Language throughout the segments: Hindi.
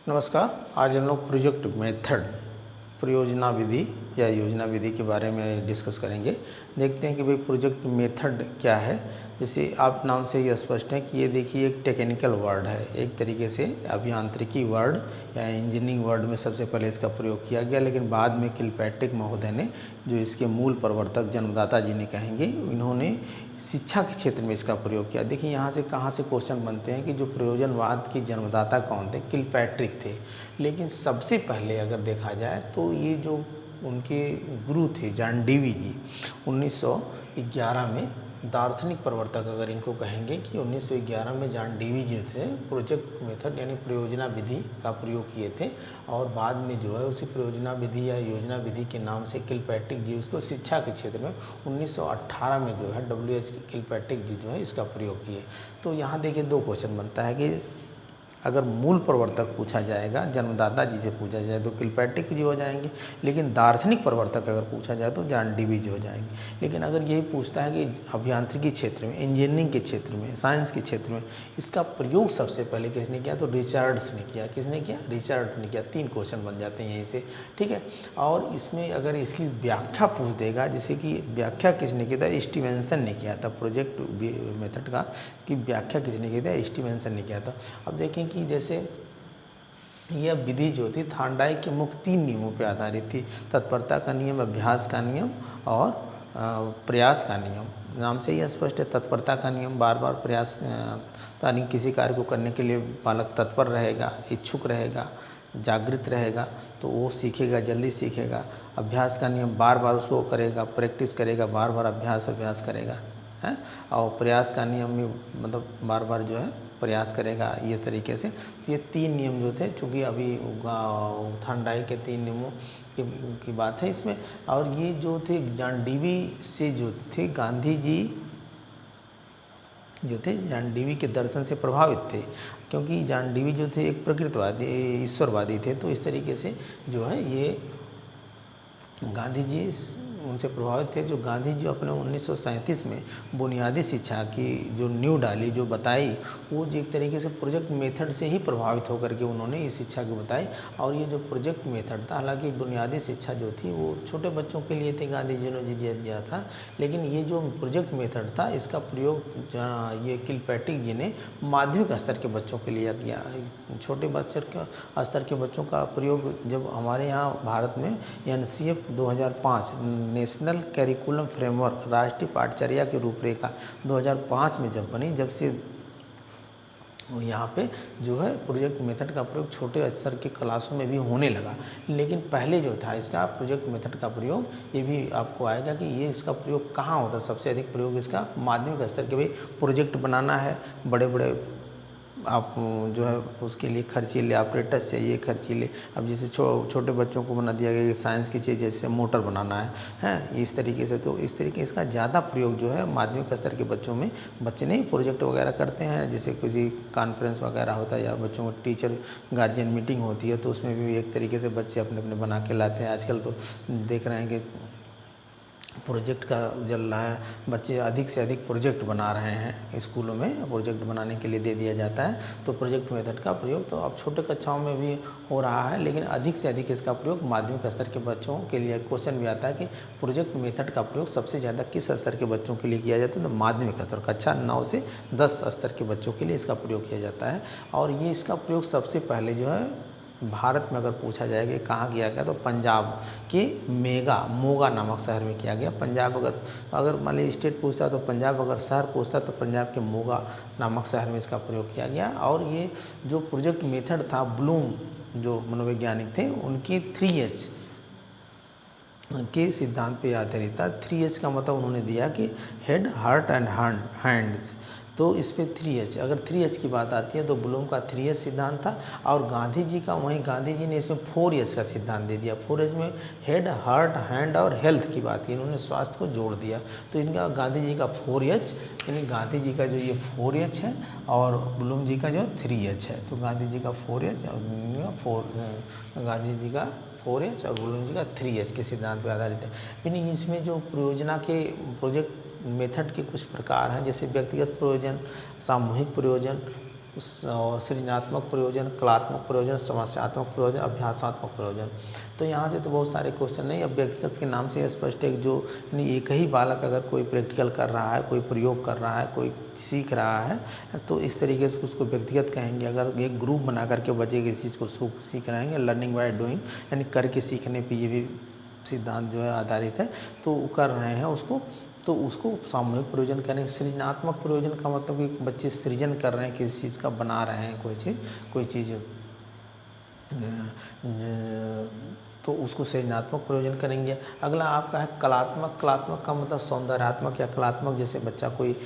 नमस्कार। आज हम लोग प्रोजेक्ट मेथड परियोजना विधि या योजना विधि के बारे में डिस्कस करेंगे। देखते हैं कि भाई प्रोजेक्ट मेथड क्या है। जैसे आप नाम से ही स्पष्ट है कि ये देखिए एक टेक्निकल वर्ड है, एक तरीके से अभियांत्रिकी वर्ड या इंजीनियरिंग वर्ड में सबसे पहले इसका प्रयोग किया गया, लेकिन बाद में किलपैट्रिक महोदय ने, जो इसके मूल प्रवर्तक जन्मदाता जी ने कहेंगे, इन्होंने शिक्षा के क्षेत्र में इसका प्रयोग किया। देखिए यहाँ से कहाँ से क्वेश्चन बनते हैं कि जो प्रयोजनवाद के जन्मदाता कौन थे, किलपैट्रिक थे। लेकिन सबसे पहले अगर देखा जाए तो ये जो उनके गुरु थे जॉन डीवी जी, 1911 में दार्शनिक प्रवर्तक अगर इनको कहेंगे कि 1911 में जॉन डीवी जी थे प्रोजेक्ट मेथड यानी प्रयोजना विधि का प्रयोग किए थे, और बाद में जो है उसी प्रयोजना विधि या योजना विधि के नाम से किलपैट्रिक जी उसको शिक्षा के क्षेत्र में 1918 में जो है WH किलपैट्रिक जी जो है इसका प्रयोग किए। तो यहाँ देखिए दो क्वेश्चन बनता है कि अगर मूल प्रवर्तक पूछा जाएगा, जन्मदाता जी से पूछा जाए तो किलपैट्रिक जी हो जाएंगे, लेकिन दार्शनिक प्रवर्तक अगर पूछा जाए तो जॉन डीवी जी हो जाएंगे। लेकिन अगर यही पूछता है कि अभियांत्रिकी क्षेत्र में, इंजीनियरिंग के क्षेत्र में, साइंस के क्षेत्र में इसका प्रयोग सबसे पहले किसने किया, तो रिचर्ड्स ने किया। किसने किया? रिचर्ड ने किया। 3 क्वेश्चन बन जाते हैं यहीं से, ठीक है। और इसमें अगर इसकी व्याख्या पूछ देगा, जैसे कि व्याख्या किसने किया था, स्टीवेंसन ने किया था। प्रोजेक्ट मेथड का की व्याख्या किसने की था, स्टीवेंसन ने किया था। अब देखें कि जैसे यह विधि जो थी थार्नडाइक के मुख्य 3 नियमों पर आधारित थी: तत्परता का नियम, अभ्यास का नियम और प्रयास का नियम। नाम से ही स्पष्ट है, तत्परता का नियम, बार बार प्रयास यानी किसी कार्य को करने के लिए बालक तत्पर रहेगा, इच्छुक रहेगा, जागृत रहेगा तो वो सीखेगा, जल्दी सीखेगा। अभ्यास का नियम, बार बार उसको करेगा, प्रैक्टिस करेगा, बार बार अभ्यास करेगा, है। और प्रयास का नियम भी मतलब बार बार जो है प्रयास करेगा, ये तरीके से। तो ये 3 नियम जो थे, चूँकि अभी थार्नडाइक के 3 नियमों की बात है इसमें। और ये जो थे जॉन डीवी से जो थे, गांधी जी जो थे जॉन डीवी के दर्शन से प्रभावित थे, क्योंकि जॉन डीवी जो थे एक प्रकृतवादी, ईश्वरवादी थे। तो इस तरीके से जो है ये गांधी जी उनसे प्रभावित थे। जो गांधी जी अपने 1937 में बुनियादी शिक्षा की जो नींव डाली, जो बताई, वो जो एक तरीके से प्रोजेक्ट मेथड से ही प्रभावित होकर के उन्होंने इस शिक्षा को बताई। और ये जो प्रोजेक्ट मेथड था, हालांकि बुनियादी शिक्षा जो थी वो छोटे बच्चों के लिए थी, गांधी जी ने दिया था, लेकिन ये जो प्रोजेक्ट मेथड था इसका प्रयोग ये किलपैट्रिक जी ने माध्यमिक स्तर के बच्चों के लिए किया। छोटे बच्चे के स्तर के बच्चों का प्रयोग जब हमारे यहाँ भारत में NCF 2005 नेशनल करिकुलम फ्रेमवर्क, राष्ट्रीय पाठचर्या की रूपरेखा 2005 में जब बनी, जब से यहाँ पे जो है प्रोजेक्ट मेथड का प्रयोग छोटे स्तर के क्लासों में भी होने लगा। लेकिन पहले जो था इसका प्रोजेक्ट मेथड का प्रयोग, ये भी आपको आएगा कि ये इसका प्रयोग कहाँ होता है। सबसे अधिक प्रयोग इसका माध्यमिक स्तर के, भाई प्रोजेक्ट बनाना है, बड़े बड़े आप जो है उसके लिए खर्चीले ऑपरेटर्स चाहिए, खर्चीले। अब जैसे छोटे बच्चों को बना दिया गया कि साइंस की चीज़, जैसे मोटर बनाना है, हैं, इस तरीके से। तो इस तरीके इसका ज़्यादा प्रयोग जो है माध्यमिक स्तर के बच्चों में, बच्चे नहीं प्रोजेक्ट वगैरह करते हैं, जैसे किसी कॉन्फ्रेंस वगैरह होता है या बच्चों को टीचर गार्जियन मीटिंग होती है, तो उसमें भी एक तरीके से बच्चे अपने अपने बना के लाते हैं। आजकल तो देख रहे हैं कि प्रोजेक्ट का चल रहा है, बच्चे अधिक से अधिक प्रोजेक्ट बना रहे हैं, स्कूलों में प्रोजेक्ट बनाने के लिए दे दिया जाता है। तो प्रोजेक्ट मेथड का प्रयोग तो अब छोटे कक्षाओं में भी हो रहा है, लेकिन अधिक से अधिक इसका प्रयोग माध्यमिक स्तर के बच्चों के लिए। क्वेश्चन भी आता है कि प्रोजेक्ट मेथड का प्रयोग सबसे ज़्यादा किस स्तर के बच्चों के लिए किया जाता है, तो माध्यमिक स्तर, कक्षा 9 से 10 स्तर के बच्चों के लिए इसका प्रयोग किया जाता है। और ये इसका प्रयोग सबसे पहले जो है भारत में अगर पूछा जाए कि कहाँ किया गया, तो पंजाब के मोगा नामक शहर में किया गया। पंजाब अगर मान लीजिए स्टेट पूछता तो पंजाब, अगर शहर पूछता तो पंजाब के मोगा नामक शहर में इसका प्रयोग किया गया। और ये जो प्रोजेक्ट मेथड था, ब्लूम जो मनोवैज्ञानिक थे, उनकी 3H के सिद्धांत पे आधारित था। 3H का मतलब उन्होंने दिया कि हेड, हार्ट एंड हैंड्स। तो इस पे 3H, अगर 3H की बात आती है तो ब्लूम का 3H सिद्धांत था। और गांधी जी का, वहीं गांधी जी ने इसमें 4H का सिद्धांत दे दिया। 4H में हेड, हार्ट, हैंड और हेल्थ की बात की, इन्होंने स्वास्थ्य को जोड़ दिया। तो इनका गांधी जी का 4H, यानी गांधी जी का जो ये 4H है और ब्लूम जी का जो 3H है। तो गांधी जी का 4H और गांधी जी का 4H और ब्लूम जी का 3H के सिद्धांत पर आधारित है। यानी इसमें जो परियोजना के प्रोजेक्ट मेथड के कुछ प्रकार हैं, जैसे व्यक्तिगत प्रयोजन, सामूहिक प्रयोजन, और सृजनात्मक प्रयोजन, कलात्मक प्रयोजन, समस्यात्मक प्रयोजन, अभ्यासात्मक प्रयोजन। तो यहाँ से तो बहुत सारे क्वेश्चन नहीं, अब व्यक्तिगत के नाम से स्पष्ट है जो यानी एक ही बालक अगर कोई प्रैक्टिकल कर रहा है, कोई प्रयोग कर रहा है, कोई सीख रहा है, तो इस तरीके से उसको व्यक्तिगत कहेंगे। अगर एक ग्रुप बना करके बच्चे किसी चीज़ को सीख रहेंगे, लर्निंग बाय डूइंग यानी करके सीखने पर ये भी सिद्धांत जो है आधारित है, तो कर रहे हैं उसको, तो उसको सामूहिक प्रयोजन करेंगे। सृजनात्मक प्रयोजन का मतलब कि बच्चे सृजन कर रहे हैं, किसी चीज़ का बना रहे हैं, कोई चीज़ तो उसको सृजनात्मक प्रयोजन करेंगे। अगला आपका है कलात्मक। कलात्मक का मतलब सौंदर्यात्मक या कलात्मक, जैसे बच्चा कोई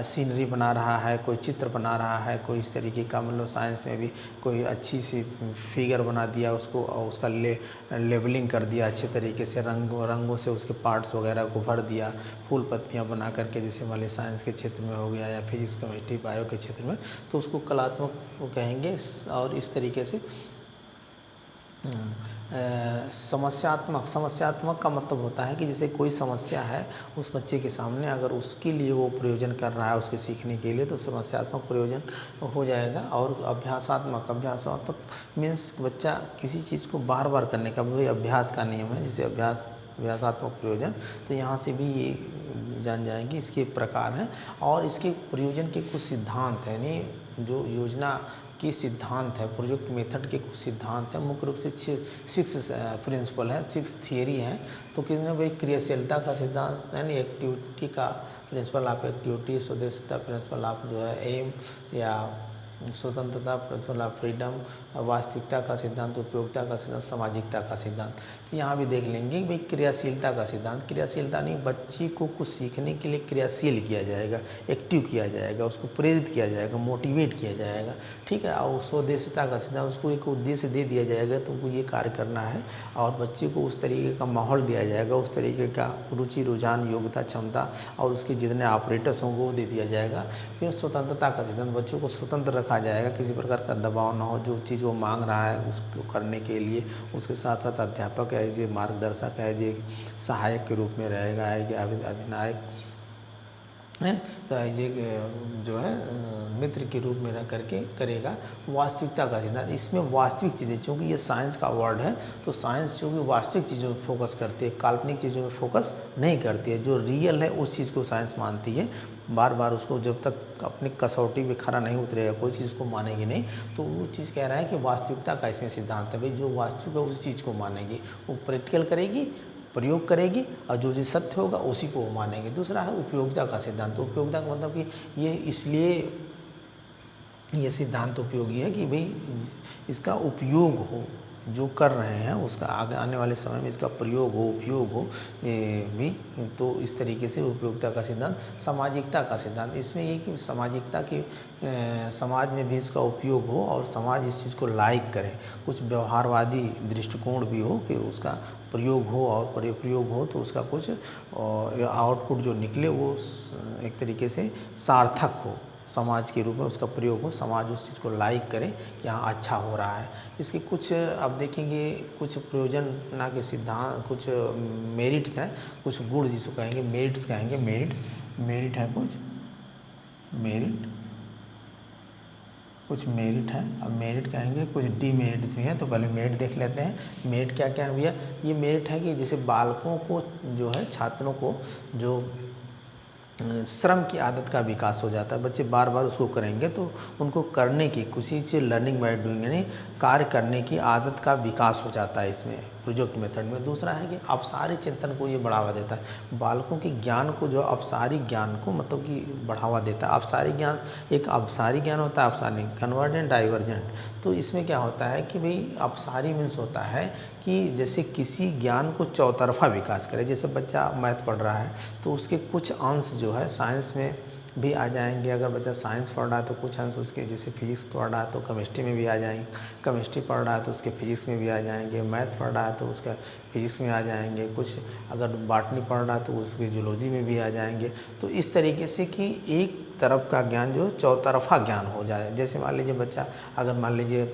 सीनरी बना रहा है, कोई चित्र बना रहा है, कोई इस तरीके का, मतलब साइंस में भी कोई अच्छी सी फिगर बना दिया उसको और उसका लेबलिंग कर दिया अच्छे तरीके से, रंगों से उसके पार्ट्स वगैरह को भर दिया, फूल पत्तियाँ बना करके, जैसे मान लीजिए साइंस के क्षेत्र में हो गया या फिजिक्स केमिस्ट्री बायो के क्षेत्र में, तो उसको कलात्मक कहेंगे। और इस तरीके से समस्यात्मक का मतलब होता है कि जैसे कोई समस्या है उस बच्चे के सामने, अगर उसके लिए वो प्रयोजन कर रहा है उसके सीखने के लिए, तो समस्यात्मक प्रयोजन हो जाएगा। और अभ्यासात्मक मीन्स बच्चा किसी चीज़ को बार बार करने का, वही अभ्यास का नियम है, जैसे अभ्यासात्मक प्रयोजन। तो यहाँ से भी ये जान जाएंगे इसके प्रकार हैं और इसके प्रयोजन के कुछ सिद्धांत हैं, यानी जो योजना की सिद्धांत है, प्रोजेक्ट मेथड के कुछ सिद्धांत हैं। मुख्य रूप से 6 प्रिंसिपल है, 6 थियरी हैं। तो किसने भाई क्रियाशीलता का सिद्धांत यानी एक्टिविटी का प्रिंसिपल ऑफ एक्टिविटी, स्वदेशिता प्रिंसिपल ऑफ जो है एम, या स्वतंत्रता प्रिंसिपल ऑफ फ्रीडम, वास्तविकता का सिद्धांत, उपयोगिता का सिद्धांत, सामाजिकता का सिद्धांत। तो यहाँ भी देख लेंगे भाई क्रियाशीलता का सिद्धांत। क्रियाशीलता नहीं, बच्चे को कुछ सीखने के लिए क्रियाशील किया जाएगा, एक्टिव किया जाएगा, उसको प्रेरित किया जाएगा, मोटिवेट किया जाएगा, ठीक है। और स्वदेशिता का सिद्धांत, उसको एक उद्देश्य दे दिया जाएगा, तुमको ये कार्य करना है, और बच्चे को उस तरीके का माहौल दिया जाएगा, उस तरीके का रुचि, रुझान, योग्यता, क्षमता और उसके जितने ऑपरेटर्स होंगे वो दे दिया जाएगा। फिर स्वतंत्रता का सिद्धांत, बच्चों को स्वतंत्र रखा जाएगा, किसी प्रकार का दबाव ना हो, जो चीज़ वो मांग रहा है उसको करने के लिए उसके साथ साथ अध्यापक एज ए मार्गदर्शक, एज ए सहायक के रूप में रहेगा, एज ए अधिनायक है, तो ये जो है मित्र के रूप में रह करके करेगा। वास्तविकता का सिद्धांत, इसमें वास्तविक चीज़ें, चूँकि ये साइंस का वर्ड है तो साइंस चूँकि वास्तविक चीज़ों में फोकस करती है, काल्पनिक चीज़ों में फोकस नहीं करती है। जो रियल है उस चीज़ को साइंस मानती है, बार बार उसको जब तक अपनी कसौटी पे खरा नहीं उतरेगा, कोई चीज़ को मानेगी नहीं। तो वो चीज़ कह रहा है कि वास्तविकता का इसमें सिद्धांत है, भाई जो वास्तविक है उस चीज़ को मानेगी, वो प्रैक्टिकल करेगी, प्रयोग करेगी, और जो चीज़ सत्य होगा उसी को वो मानेंगे। दूसरा है उपयोगिता का सिद्धांत। उपयोगिता का मतलब कि ये इसलिए ये सिद्धांत उपयोगी है कि भाई इसका उपयोग हो, जो कर रहे हैं उसका आगे आने वाले समय में इसका प्रयोग हो, उपयोग हो भी। तो इस तरीके से उपयोगिता का सिद्धांत। सामाजिकता का सिद्धांत, इसमें ये कि सामाजिकता की समाज में भी इसका उपयोग हो और समाज इस चीज़ को लाइक करे, कुछ व्यवहारवादी दृष्टिकोण भी हो कि उसका प्रयोग हो, और प्रयोग हो तो उसका कुछ आउटपुट जो निकले वो एक तरीके से सार्थक हो, समाज के रूप में उसका प्रयोग हो, समाज उस चीज़ को लाइक करे कि हाँ अच्छा हो रहा है। इसके कुछ अब देखेंगे, कुछ प्रयोजना के सिद्धांत, कुछ मेरिट्स हैं, कुछ गुण जिसको कहेंगे मेरिट्स कहेंगे। मेरिट है, कुछ मेरिट है। अब मेरिट कहेंगे, कुछ डीमेरिट भी है। तो पहले मेरिट देख लेते हैं। मेरिट क्या क्या है भैया? ये मेरिट है कि जैसे बालकों को जो है, छात्रों को जो श्रम की आदत का विकास हो जाता है, बच्चे बार बार उसको करेंगे तो उनको करने की, किसी चीज़ लर्निंग बाय डूइंग यानी कार्य करने की आदत का विकास हो जाता है इसमें प्रोजेक्ट मेथड में। दूसरा है कि अपसारी चिंतन को ये बढ़ावा देता है, बालकों के ज्ञान को, जो अपसारी ज्ञान को मतलब कि बढ़ावा देता है। अपसारी ज्ञान, एक अपसारी ज्ञान होता है, अपसारी कन्वर्जेंट, डाइवर्जेंट। तो इसमें क्या होता है कि भाई अपसारी मीन्स होता है कि जैसे किसी ज्ञान को चौतरफा विकास करे। जैसे बच्चा मैथ पढ़ रहा है तो उसके कुछ अंश जो है साइंस में भी आ जाएंगे। अगर बच्चा साइंस पढ़ रहा है तो कुछ अंश उसके, जैसे फिजिक्स पढ़ रहा है तो केमिस्ट्री में भी आ जाएंगे, केमिस्ट्री पढ़ रहा है तो उसके फिजिक्स में भी आ जाएंगे, मैथ पढ़ रहा है तो उसका फिजिक्स में आ जाएंगे, कुछ अगर बॉटनी पढ़ रहा है तो उसकी जूलॉजी में भी आ जाएंगे। तो इस तरीके से कि एक तरफ का ज्ञान जो चौतरफा ज्ञान हो जाए। जैसे मान लीजिए बच्चा, अगर मान लीजिए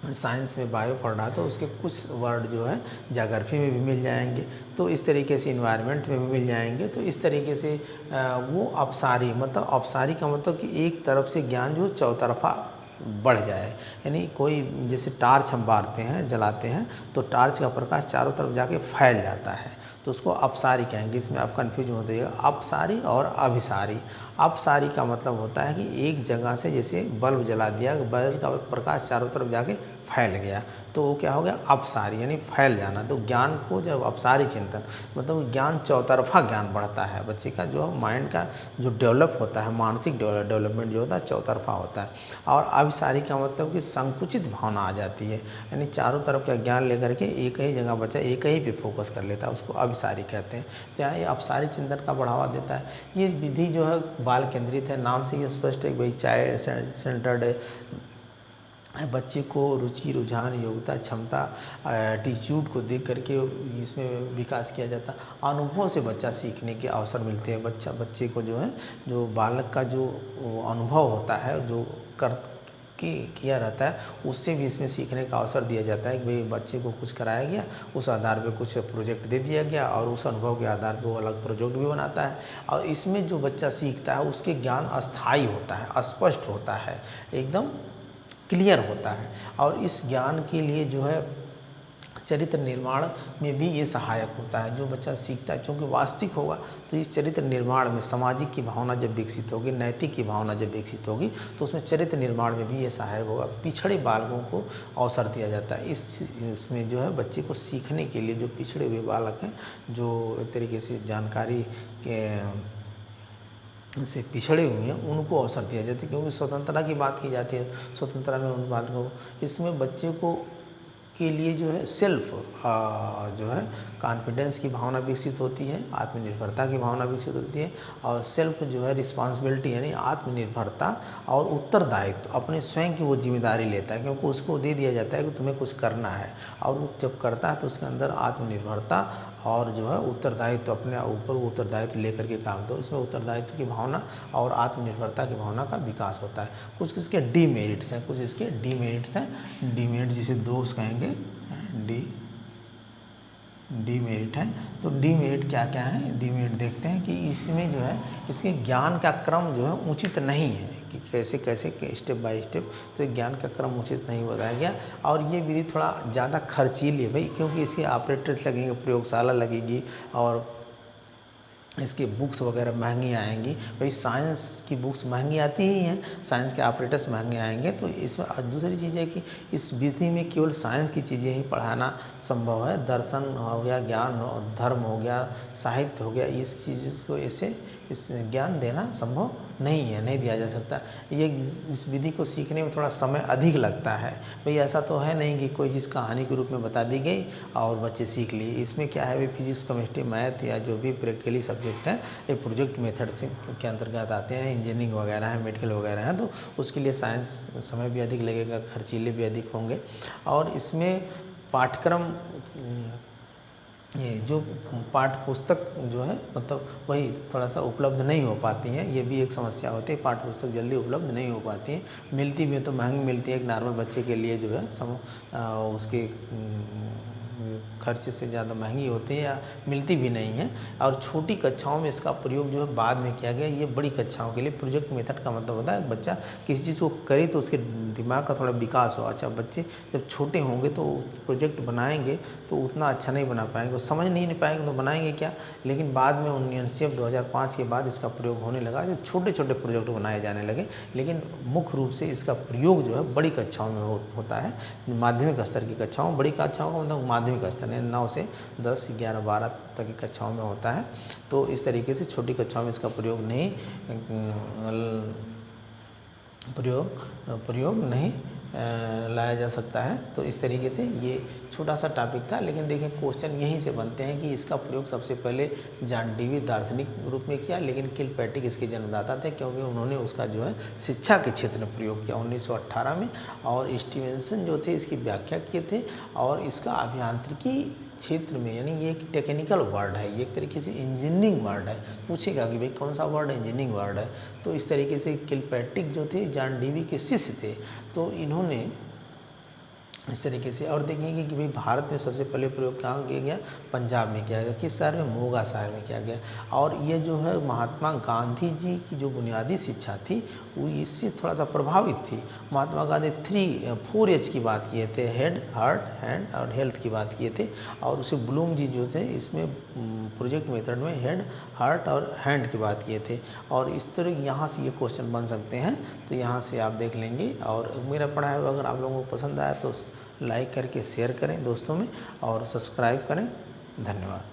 साइंस में बायो पढ़ रहा तो उसके कुछ वर्ड जो है ज्योग्राफी में भी मिल जाएंगे, तो इस तरीके से इन्वायरमेंट में भी मिल जाएंगे। तो इस तरीके से वो अपसारी, मतलब अपसारी का मतलब कि एक तरफ से ज्ञान जो चौतरफा बढ़ जाए, यानी कोई जैसे टार्च हम बारते हैं, जलाते हैं, तो टार्च का प्रकाश चारों तरफ जाके फैल जाता है, तो उसको अपसारी कहेंगे। इसमें आप कन्फ्यूज हो जाइएगा, अपसारी और अभिसारी। अपसारी का मतलब होता है कि एक जगह से जैसे बल्ब जला दिया, बल्ब का प्रकाश चारों तरफ जाके फैल गया, तो वो क्या हो गया, अपसारी, यानी फैल जाना। तो ज्ञान को जब अपसारी चिंतन, मतलब ज्ञान चौतरफा ज्ञान बढ़ता है, बच्चे का जो माइंड का जो डेवलप होता है, मानसिक डेवलपमेंट जो होता है चौतरफा होता है। और अभिसारी का मतलब कि संकुचित भावना आ जाती है, यानी चारों तरफ का ज्ञान लेकर के एक ही जगह बच्चा एक ही पे फोकस कर लेता है, उसको अभिसारी कहते हैं। तो यहाँ ये अपसारी चिंतन का बढ़ावा देता है। ये विधि जो है बाल केंद्रित है, नाम से ये स्पष्ट है कि भाई चाइल्ड सेंटर्ड है, बच्चे को रुचि, रुझान, योग्यता, क्षमता, एटीट्यूड को देख करके इसमें विकास किया जाता है। अनुभव से बच्चा सीखने के अवसर मिलते हैं। बच्चे को जो है, जो बालक का जो अनुभव होता है, जो किया रहता है, उससे भी इसमें सीखने का अवसर दिया जाता है कि भाई बच्चे को कुछ कराया गया, उस आधार पे कुछ प्रोजेक्ट दे दिया गया और उस अनुभव के आधार पे वो अलग प्रोजेक्ट भी बनाता है। और इसमें जो बच्चा सीखता है उसके ज्ञान अस्थायी होता है, अस्पष्ट होता है, एकदम क्लियर होता है। और इस ज्ञान के लिए जो है चरित्र निर्माण में भी ये सहायक होता है। जो बच्चा सीखता है, चूँकि वास्तविक होगा, तो इस चरित्र निर्माण में सामाजिक की भावना जब विकसित होगी, नैतिक की भावना जब विकसित होगी, तो उसमें चरित्र निर्माण में भी ये सहायक होगा। पिछड़े बालकों को अवसर दिया जाता है। इसमें जो है बच्चे को सीखने के लिए, जो पिछड़े हुए बालक हैं, जो एक तरीके से जानकारी के से पिछड़े हुए हैं, उनको अवसर दिया जाता है, क्योंकि स्वतंत्रता की बात की जाती है। स्वतंत्रता में उन बालकों को, इसमें बच्चे को के लिए जो है सेल्फ जो है कॉन्फिडेंस की भावना विकसित होती है, आत्मनिर्भरता की भावना विकसित होती है। और सेल्फ जो है रिस्पांसिबिलिटी, यानी आत्मनिर्भरता और उत्तरदायित्व, अपने स्वयं की वो जिम्मेदारी लेता है, क्योंकि उसको दे दिया जाता है कि तुम्हें कुछ करना है, और वो जब करता है तो उसके अंदर आत्मनिर्भरता और जो है उत्तरदायित्व, अपने ऊपर वो उत्तरदायित्व लेकर के काम, तो इसमें उत्तरदायित्व की भावना और आत्मनिर्भरता की भावना का विकास होता है। कुछ इसके डीमेरिट्स हैं, कुछ इसके डीमेरिट्स हैं। डीमेरिट जिसे दोष कहेंगे, डीमेरिट है। तो डीमेरिट क्या क्या है, डीमेरिट देखते हैं कि इसमें जो है इसके ज्ञान का क्रम जो है उचित नहीं है, कि कैसे कैसे स्टेप बाय स्टेप, तो ज्ञान का क्रम उचित नहीं बताया गया। और ये विधि थोड़ा ज़्यादा खर्चीली है भाई, क्योंकि इसके ऑपरेटर्स लगेंगे, प्रयोगशाला लगेगी, और इसके बुक्स वगैरह महंगी आएंगी। भाई साइंस की बुक्स महंगी आती ही हैं, साइंस के ऑपरेटर्स महंगे आएंगे। तो इसमें दूसरी चीज़ है कि इस विधि में केवल साइंस की चीज़ें ही पढ़ाना संभव है। दर्शन हो गया, ज्ञान धर्म हो गया, साहित्य हो गया, इस चीज़ को ऐसे इस ज्ञान देना संभव नहीं है, नहीं दिया जा सकता। ये इस विधि को सीखने में थोड़ा समय अधिक लगता है। भाई ऐसा तो है नहीं कि कोई चीज़ कहानी के रूप में बता दी गई और बच्चे सीख लिए। इसमें क्या है, भाई फिजिक्स, केमिस्ट्री, मैथ या जो भी प्रैक्टिकली सब्जेक्ट है, ये प्रोजेक्ट मेथड से के अंतर्गत आते हैं। इंजीनियरिंग वगैरह है, मेडिकल वगैरह है, तो उसके लिए साइंस समय भी अधिक लगेगा, खर्चीले भी अधिक होंगे। और इसमें पाठ्यक्रम, ये जो पाठ्य पुस्तक जो है, मतलब वही थोड़ा सा उपलब्ध नहीं हो पाती हैं, ये भी एक समस्या होती है। पाठ्य पुस्तक जल्दी उपलब्ध नहीं हो पाती हैं, मिलती भी है तो महंगी मिलती है। एक नॉर्मल बच्चे के लिए जो है उसके खर्चे से ज़्यादा महंगी होती है या मिलती भी नहीं है। और छोटी कक्षाओं में इसका प्रयोग जो है बाद में किया गया। ये बड़ी कक्षाओं के लिए प्रोजेक्ट मेथड का मतलब होता है बच्चा किसी चीज़ को करे तो उसके दिमाग का थोड़ा विकास हो। अच्छा, बच्चे जब छोटे होंगे तो प्रोजेक्ट बनाएंगे तो उतना अच्छा नहीं बना पाएंगे, समझ नहीं पाएंगे तो बनाएंगे क्या। लेकिन बाद में 1989 2005 के बाद इसका प्रयोग होने लगा, जो छोटे छोटे प्रोजेक्ट बनाए जाने लगे। लेकिन मुख्य रूप से इसका प्रयोग जो है बड़ी कक्षाओं में होता है, माध्यमिक स्तर की कक्षाओं, बड़ी कक्षाओं का मतलब माध्यमिक स्तर 9 से 10, 11, 12 तक की कक्षाओं में होता है। तो इस तरीके से छोटी कक्षाओं में इसका प्रयोग नहीं लाया जा सकता है। तो इस तरीके से ये छोटा सा टॉपिक था। लेकिन देखिए क्वेश्चन यहीं से बनते हैं कि इसका प्रयोग सबसे पहले जॉन डीवी दार्शनिक रूप में किया, लेकिन किलपैट्रिक इसके जन्मदाता थे, क्योंकि उन्होंने उसका जो है शिक्षा के क्षेत्र में प्रयोग किया 1918 में। और स्टीवेंसन जो थे इसकी व्याख्या किए थे। और इसका अभियांत्रिकी क्षेत्र में, यानी ये एक टेक्निकल वर्ड है, ये एक तरीके से इंजीनियरिंग वर्ड है। पूछेगा कि भाई कौन सा वर्ड है, इंजीनियरिंग वर्ड है। तो इस तरीके से किलपैट्रिक जो थे जॉन डीवी के शिष्य थे, तो इन्होंने इस तरीके से। और देखेंगे कि भाई भारत में सबसे पहले प्रयोग कहाँ किया गया, पंजाब में किया गया। किस शहर में, मोगा शहर में किया गया। और ये जो है महात्मा गांधी जी की जो बुनियादी शिक्षा थी वो इससे थोड़ा सा प्रभावित थी। महात्मा गांधी 4H की बात किए थे, हेड, हार्ट, हैंड और हेल्थ की बात किए थे। और उसे ब्लूम जी जो थे इसमें प्रोजेक्ट मेथड में हेड, हार्ट और हैंड की बात किए थे। और इस तरह यहाँ से ये क्वेश्चन बन सकते हैं, तो यहाँ से आप देख लेंगे। और मेरा पढ़ाया हुआ अगर आप लोगों को पसंद आया तो लाइक करके शेयर करें दोस्तों में और सब्सक्राइब करें। धन्यवाद।